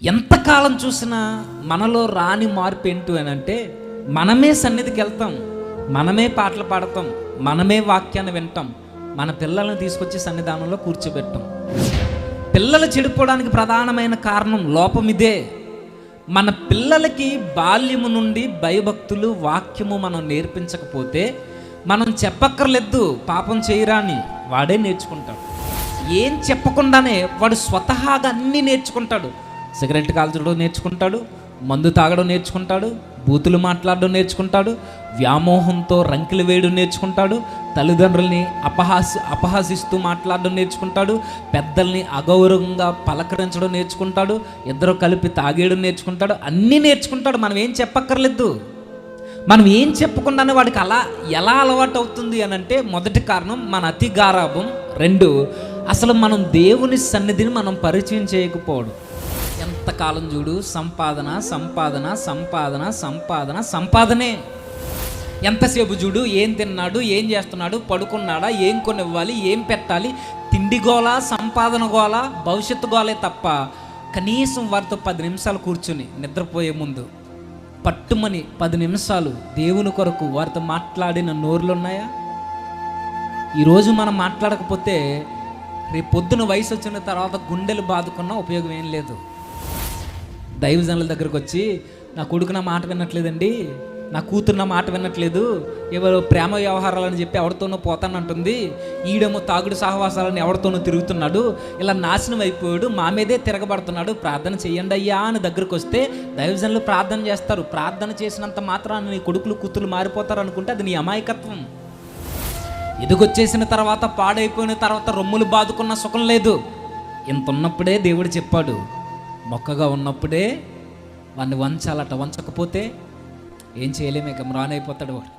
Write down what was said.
ఎంతకాలం చూసినా మనలో రాని మార్పు ఏంటి అని అంటే, మనమే సన్నిధికి వెళ్తాం, మనమే పాటలు పాడతాం, మనమే వాక్యాన్ని వింటాం, మన పిల్లల్ని తీసుకొచ్చి సన్నిధానంలో కూర్చోబెట్టాం. పిల్లలు చెడిపోవడానికి ప్రధానమైన కారణం లోపం ఇదే. మన పిల్లలకి బాల్యము నుండి భయభక్తులు వాక్యము మనం నేర్పించకపోతే, మనం చెప్పక్కర్లేదు పాపం చేయరా అని, వాడే నేర్చుకుంటాడు. ఏం చెప్పకుండానే వాడు స్వతహాగా అన్నీ నేర్చుకుంటాడు. సిగరెట్ కాల్చడం నేర్చుకుంటాడు, మందు తాగడం నేర్చుకుంటాడు, బూతులు మాట్లాడడం నేర్చుకుంటాడు, వ్యామోహంతో రంకెలు వేయడం నేర్చుకుంటాడు, తల్లిదండ్రుల్ని అపహాసిస్తూ మాట్లాడడం నేర్చుకుంటాడు, పెద్దల్ని అగౌరవంగా పలకరించడం నేర్చుకుంటాడు, ఇద్దరు కలిపి తాగేయడం నేర్చుకుంటాడు, అన్నీ నేర్చుకుంటాడు. మనం ఏం చెప్పక్కర్లేదు. మనం ఏం చెప్పకుండానే వాడికి ఎలా అలవాటు అవుతుంది అని అంటే, మొదటి కారణం మన అతి గారాభం. 2, అసలు మనం దేవుని సన్నిధిని మనం పరిచయం చేయకపోవడం. ఎంతకాలం చూడు సంపాదన సంపాదన సంపాదన సంపాదన సంపాదనే. ఎంతసేపు చూడు ఏం తిన్నాడు, ఏం చేస్తున్నాడు, పడుకున్నాడా, ఏం కొనివ్వాలి, ఏం పెట్టాలి, తిండి గోల, సంపాదన గోల, భవిష్యత్తు గోలే తప్ప కనీసం వారితో 10 నిమిషాలు కూర్చుని నిద్రపోయే ముందు పట్టుమని 10 నిమిషాలు దేవుని కొరకు వారితో మాట్లాడిన నోరులు ఉన్నాయా? ఈరోజు మనం మాట్లాడకపోతే రేపు పొద్దున వయసు వచ్చిన తర్వాత గుండెలు బాదుకున్నా ఉపయోగం ఏం లేదు. దైవజనుల దగ్గరకు వచ్చి, నా కొడుకు నా మాట వినట్లేదండి, నా కూతురు నా మాట వినట్లేదు, ఎవరో ప్రేమ వ్యవహారాలని చెప్పి ఎవరితోనో పోతానంటుంది, ఈడేమో తాగుడు సహవాసాలని ఎవరితోనో తిరుగుతున్నాడు, ఇలా నాశనం అయిపోయాడు, మా మీదే తిరగబడుతున్నాడు, ప్రార్థన చెయ్యండి అయ్యా అని దగ్గరకు వస్తే దైవజనులు ప్రార్థన చేస్తారు. ప్రార్థన చేసినంత మాత్రాన నీ కొడుకులు కూతురు మారిపోతారు అనుకుంటే అది నీ అమాయకత్వం. ఎదుగొచ్చేసిన తర్వాత, పాడైపోయిన తర్వాత రొమ్ములు బాదుకున్న సుఖం లేదు. ఇంత ఉన్నప్పుడే దేవుడు చెప్పాడు, మొక్కగా ఉన్నప్పుడే వాడిని వంచాలట, వంచకపోతే ఏం చేయలేము, ఇక మ్రానైపోతాడు వాడు.